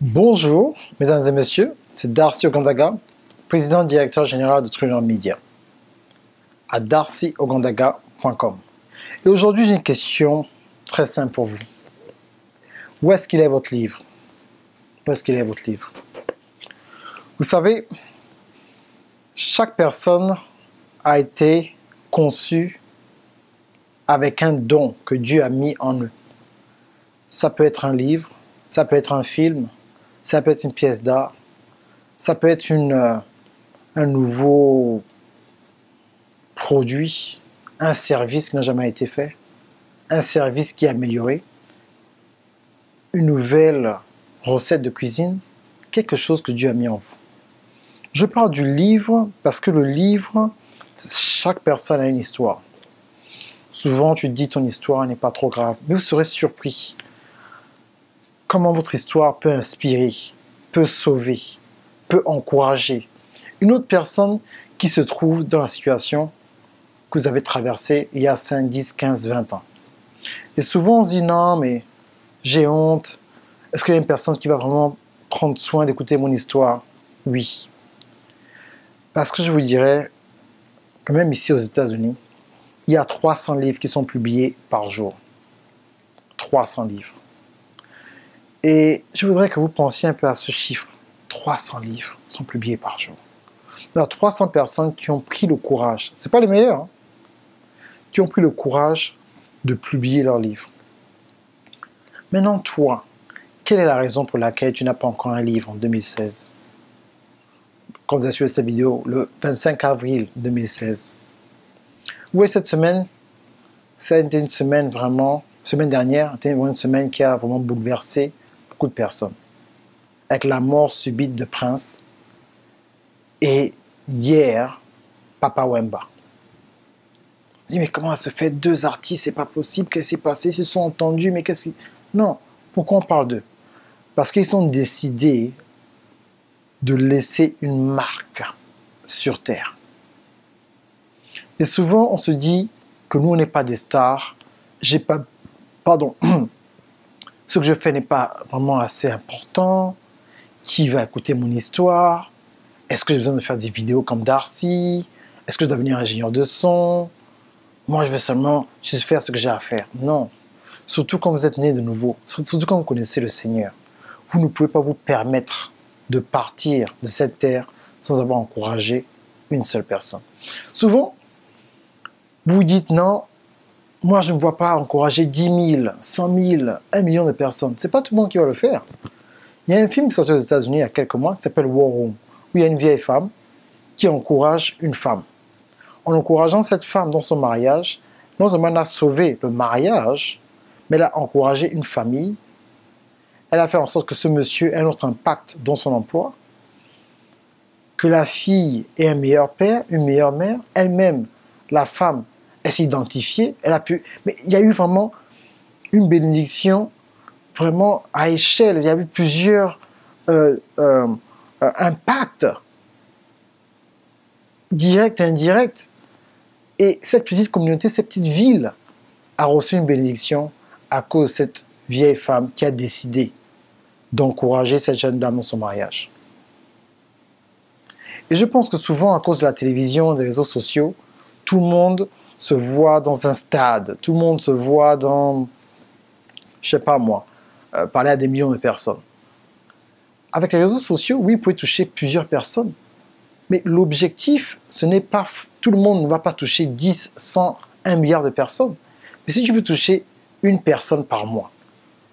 Bonjour, mesdames et messieurs, c'est Darcy Ogondaga, président directeur général de Truland Media, à darcyogondaga.com. Et aujourd'hui, j'ai une question très simple pour vous. Où est-ce qu'il est votre livre? Où est-ce qu'il est votre livre? Vous savez, chaque personne a été conçue avec un don que Dieu a mis en eux. Ça peut être un livre, ça peut être un film, ça peut être une pièce d'art, ça peut être un nouveau produit, un service qui n'a jamais été fait, un service qui est amélioré, une nouvelle recette de cuisine, quelque chose que Dieu a mis en vous. Je parle du livre parce que le livre, chaque personne a une histoire. Souvent, tu te dis ton histoire n'est pas trop grave, mais vous serez surpris comment votre histoire peut inspirer, peut sauver, peut encourager une autre personne qui se trouve dans la situation que vous avez traversée il y a 5, 10, 15, 20 ans. Et souvent on se dit non mais j'ai honte, est-ce qu'il y a une personne qui va vraiment prendre soin d'écouter mon histoire? Oui. Parce que je vous dirais que même ici aux États-Unis, il y a 300 livres qui sont publiés par jour. 300 livres. Et je voudrais que vous pensiez un peu à ce chiffre. 300 livres sont publiés par jour. Il y a 300 personnes qui ont pris le courage, ce n'est pas les meilleurs, hein, qui ont pris le courage de publier leurs livres. Maintenant, toi, quelle est la raison pour laquelle tu n'as pas encore un livre en 2016? Quand vous avez suivi cette vidéo, le 25 avril 2016. Oui, cette semaine, ça a été une semaine vraiment, semaine dernière, c'était une semaine qui a vraiment bouleversé beaucoup de personnes. Avec la mort subite de Prince et hier, Papa Wemba. Je dis, mais comment ça se fait? Deux artistes, c'est pas possible, qu'est-ce qui s'est passé? Ils se sont entendus, mais qu'est-ce qui... Non, pourquoi on parle d'eux? Parce qu'ils ont décidé de laisser une marque sur Terre. Et souvent, on se dit que nous, on n'est pas des stars, j'ai pas... Pardon. Ce que je fais n'est pas vraiment assez important. Qui va écouter mon histoire? Est-ce que j'ai besoin de faire des vidéos comme Darcy? Est-ce que je dois devenir ingénieur de son? Moi, je veux seulement juste faire ce que j'ai à faire. Non. Surtout quand vous êtes né de nouveau. Surtout quand vous connaissez le Seigneur. Vous ne pouvez pas vous permettre de partir de cette terre sans avoir encouragé une seule personne. Souvent, vous vous dites non, moi je ne me vois pas encourager 10 000, 100 000, 1 million de personnes. Ce n'est pas tout le monde qui va le faire. Il y a un film qui est sorti aux États-Unis il y a quelques mois qui s'appelle War Room, où il y a une vieille femme qui encourage une femme. En encourageant cette femme dans son mariage, non seulement elle a sauvé le mariage, mais elle a encouragé une famille. Elle a fait en sorte que ce monsieur ait un autre impact dans son emploi, que la fille ait un meilleur père, une meilleure mère, elle-même, la femme, elle s'est identifiée, elle a pu... Mais il y a eu vraiment une bénédiction vraiment à échelle, il y a eu plusieurs impacts, directs et indirects. Et cette petite communauté, cette petite ville a reçu une bénédiction à cause de cette vieille femme qui a décidé d'encourager cette jeune dame dans son mariage. Et je pense que souvent, à cause de la télévision, des réseaux sociaux, tout le monde se voit dans un stade, tout le monde se voit dans, je sais pas moi, parler à des millions de personnes. Avec les réseaux sociaux, oui, vous pouvez toucher plusieurs personnes. Mais l'objectif, ce n'est pas... Tout le monde ne va pas toucher 10, 100, 1 milliard de personnes. Mais si tu peux toucher une personne par mois,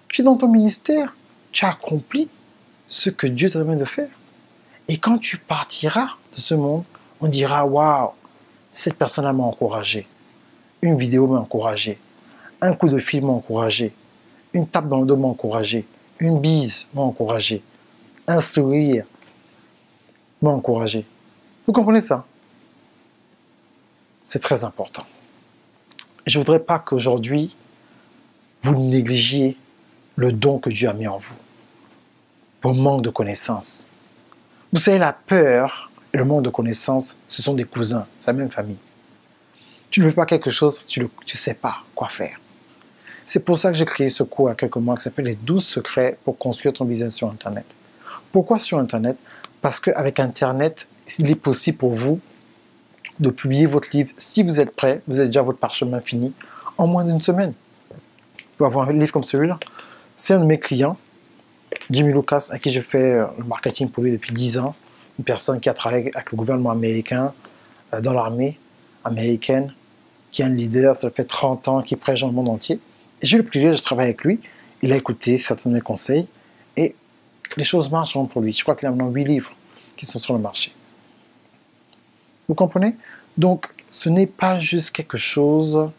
tu es dans ton ministère, tu as accompli ce que Dieu t'a demandé de faire. Et quand tu partiras de ce monde, on dira, waouh, cette personne-là m'a encouragé. Une vidéo m'a encouragé. Un coup de fil m'a encouragé. Une tape dans le dos m'a encouragé. Une bise m'a encouragé. Un sourire m'a encouragé. Vous comprenez ça? C'est très important. Je ne voudrais pas qu'aujourd'hui, vous négligiez le don que Dieu a mis en vous, pour manque de connaissances. Vous savez, la peur et le manque de connaissances, ce sont des cousins, c'est la même famille. Tu ne veux pas quelque chose parce que tu ne sais pas quoi faire. C'est pour ça que j'ai créé ce cours il y a quelques mois qui s'appelle les 12 secrets pour construire ton business sur Internet. Pourquoi sur Internet? Parce qu'avec Internet, il est possible pour vous de publier votre livre. Si vous êtes prêt, vous avez déjà votre parchemin fini, en moins d'une semaine. Vous pouvez avoir un livre comme celui-là. C'est un de mes clients, Jimmy Lucas, à qui je fais le marketing pour lui depuis 10 ans. Une personne qui a travaillé avec le gouvernement américain, dans l'armée américaine, qui est un leader, ça fait 30 ans, qui prêche dans le monde entier. Et j'ai eu le privilège de travailler avec lui. Il a écouté certains de mes conseils et les choses marchent pour lui. Je crois qu'il a maintenant 8 livres qui sont sur le marché. Vous comprenez? Donc, ce n'est pas juste quelque chose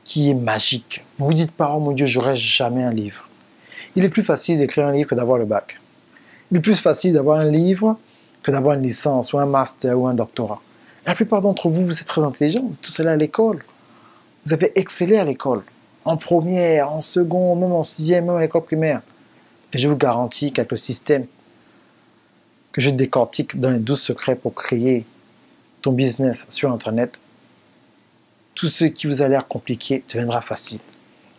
qui est magique. Ne vous dites pas, oh mon Dieu, j'aurai jamais un livre. Il est plus facile d'écrire un livre que d'avoir le bac. Il est plus facile d'avoir un livre que d'avoir une licence ou un master ou un doctorat. La plupart d'entre vous, vous êtes très intelligents, vous êtes tous allés à l'école. Vous avez excellé à l'école, en première, en seconde, même en sixième, même à l'école primaire. Et je vous garantis qu'avec le système que je décortique dans les 12 secrets pour créer ton business sur Internet, tout ce qui vous a l'air compliqué deviendra facile.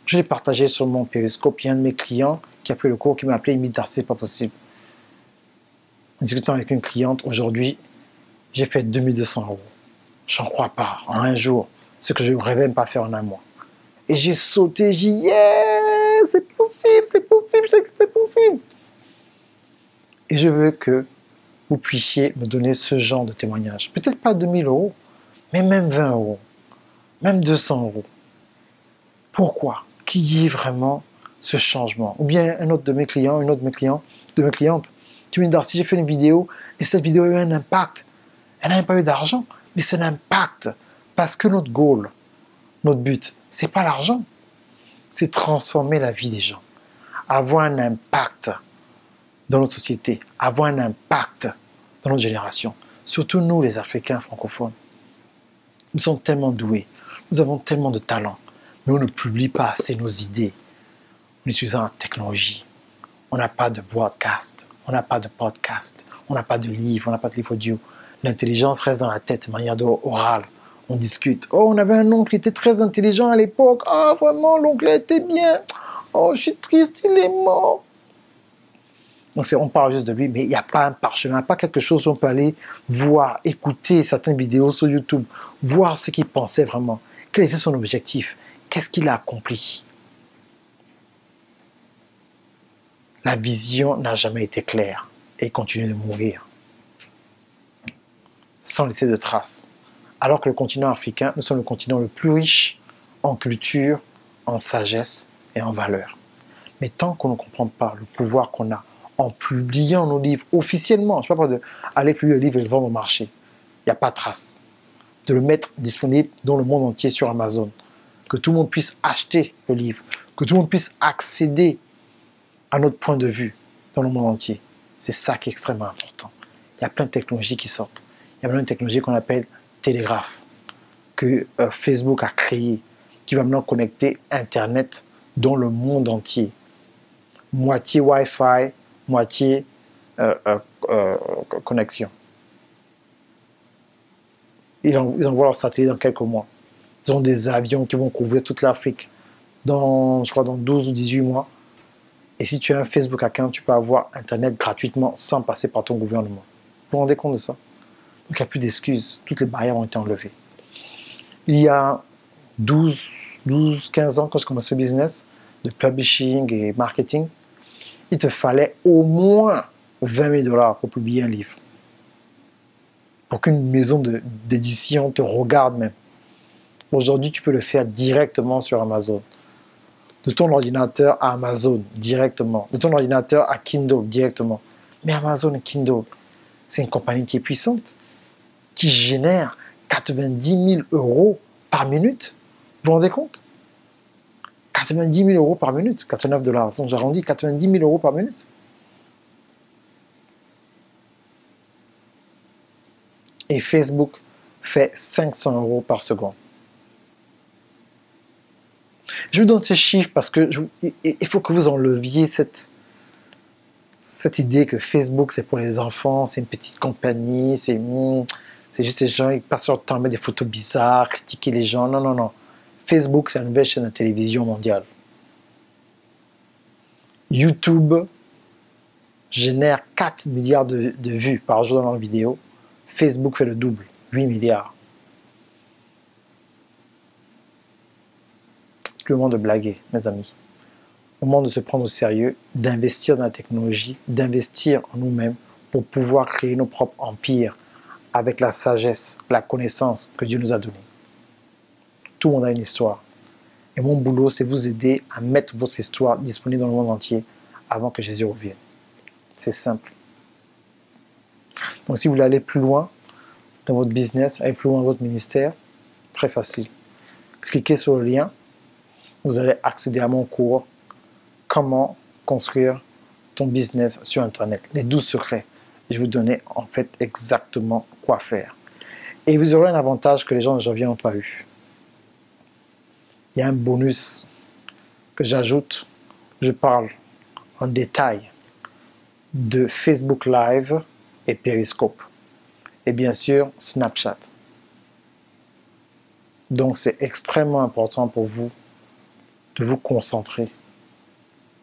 Je l'ai partagé sur mon Periscope. Il y a un de mes clients qui a pris le cours, qui m'a appelé, il m'a dit « c'est pas possible ». En discutant avec une cliente, aujourd'hui, j'ai fait 2200 €. J'en crois pas, en un jour, ce que je ne rêvais même pas faire en un mois. Et j'ai sauté, j'ai dit « yeah, c'est possible, c'est possible, c'est possible ». Et je veux que vous puissiez me donner ce genre de témoignage. Peut-être pas 2000 €, mais même 20 €, même 200 €. Pourquoi? Qu'il y ait vraiment ce changement. Ou bien un autre de mes clients, une autre de mes clientes, qui me dit « Darcy, j'ai fait une vidéo et cette vidéo a eu un impact. Elle n'a pas eu d'argent, mais c'est un impact. Parce que notre goal, notre but, c'est pas l'argent. C'est transformer la vie des gens. Avoir un impact dans notre société. Avoir un impact dans notre génération. Surtout nous, les Africains francophones. Nous sommes tellement doués. Nous avons tellement de talent. Mais on ne publie pas assez nos idées en utilisant la technologie. On n'a pas de broadcast. On n'a pas de podcast. On n'a pas de livre. On n'a pas de livre audio. L'intelligence reste dans la tête de manière orale. On discute. Oh, on avait un oncle qui était très intelligent à l'époque. Ah, vraiment, l'oncle était bien. Oh, je suis triste, il est mort. Donc, on parle juste de lui, mais il n'y a pas un parchemin, pas quelque chose où on peut aller voir, écouter certaines vidéos sur YouTube, voir ce qu'il pensait vraiment. Quel était son objectif? Qu'est-ce qu'il a accompli? La vision n'a jamais été claire et continue de mourir sans laisser de traces. Alors que le continent africain, nous sommes le continent le plus riche en culture, en sagesse et en valeurs. Mais tant qu'on ne comprend pas le pouvoir qu'on a en publiant nos livres officiellement, je ne parle pas d'aller publier le livre et le vendre au marché, il n'y a pas de trace. De le mettre disponible dans le monde entier sur Amazon, que tout le monde puisse acheter le livre, que tout le monde puisse accéder à notre point de vue dans le monde entier. C'est ça qui est extrêmement important. Il y a plein de technologies qui sortent. Il y a même une technologie qu'on appelle télégraphe, que Facebook a créée, qui va maintenant connecter Internet dans le monde entier. Moitié Wi-Fi, moitié connexion. Ils envoient leur satellite dans quelques mois. Ils ont des avions qui vont couvrir toute l'Afrique dans, je crois, dans 12 ou 18 mois. Et si tu as un Facebook account, tu peux avoir Internet gratuitement sans passer par ton gouvernement. Vous vous rendez compte de ça? Donc il n'y a plus d'excuses. Toutes les barrières ont été enlevées. Il y a 12-15 ans, quand je commençais ce business de publishing et marketing, il te fallait au moins 20 000 $ pour publier un livre. Pour qu'une maison d'édition te regarde même. Aujourd'hui, tu peux le faire directement sur Amazon. De ton ordinateur à Amazon, directement. De ton ordinateur à Kindle, directement. Mais Amazon et Kindle, c'est une compagnie qui est puissante, qui génère 90 000 € par minute. Vous vous rendez compte? 90 000 € par minute, 89 $. Donc j'arrondis 90 000 € par minute. Et Facebook fait 500 € par seconde. Je vous donne ces chiffres parce que il faut que vous enleviez cette idée que Facebook c'est pour les enfants, c'est une petite compagnie, c'est juste les gens qui passent leur temps à mettre des photos bizarres, critiquer les gens. Non, non, non. Facebook, c'est une nouvelle chaîne de télévision mondiale. YouTube, génère 4 milliards de vues par jour dans leurs vidéos. Facebook fait le double, 8 milliards. Plus le moment de blaguer, mes amis. Au moment de se prendre au sérieux, d'investir dans la technologie, d'investir en nous-mêmes pour pouvoir créer nos propres empires avec la sagesse, la connaissance que Dieu nous a donnée. Tout le monde a une histoire. Et mon boulot, c'est vous aider à mettre votre histoire disponible dans le monde entier avant que Jésus revienne. C'est simple. Donc si vous voulez aller plus loin dans votre business, aller plus loin dans votre ministère, très facile. Cliquez sur le lien, vous allez accéder à mon cours « Comment construire ton business sur Internet ?» Les 12 secrets. Je vais vous donner en fait exactement quoi faire. Et vous aurez un avantage que les gens de janvier n'ont pas eu. Il y a un bonus que j'ajoute. Je parle en détail de Facebook Live et Periscope. Et bien sûr, Snapchat. Donc, c'est extrêmement important pour vous de vous concentrer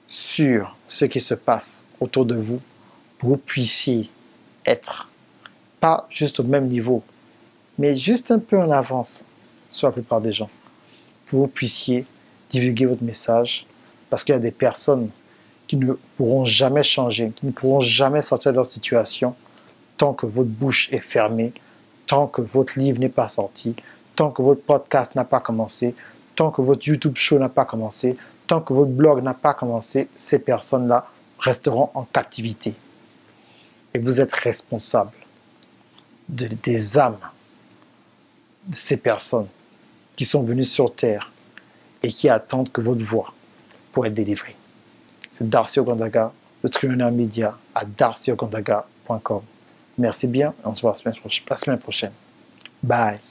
sur ce qui se passe autour de vous pour que vous puissiez être, pas juste au même niveau, mais juste un peu en avance sur la plupart des gens. Pour que vous puissiez divulguer votre message parce qu'il y a des personnes qui ne pourront jamais changer, qui ne pourront jamais sortir de leur situation tant que votre bouche est fermée, tant que votre livre n'est pas sorti, tant que votre podcast n'a pas commencé, tant que votre YouTube show n'a pas commencé, tant que votre blog n'a pas commencé, ces personnes-là resteront en captivité. Et vous êtes responsable des âmes de ces personnes qui sont venues sur Terre et qui attendent que votre voix pour être délivrée. C'est Darcy Ogondaga, de Trillionaire Media à darcyogondaga.com. Merci bien, on se voit la semaine prochaine. Bye.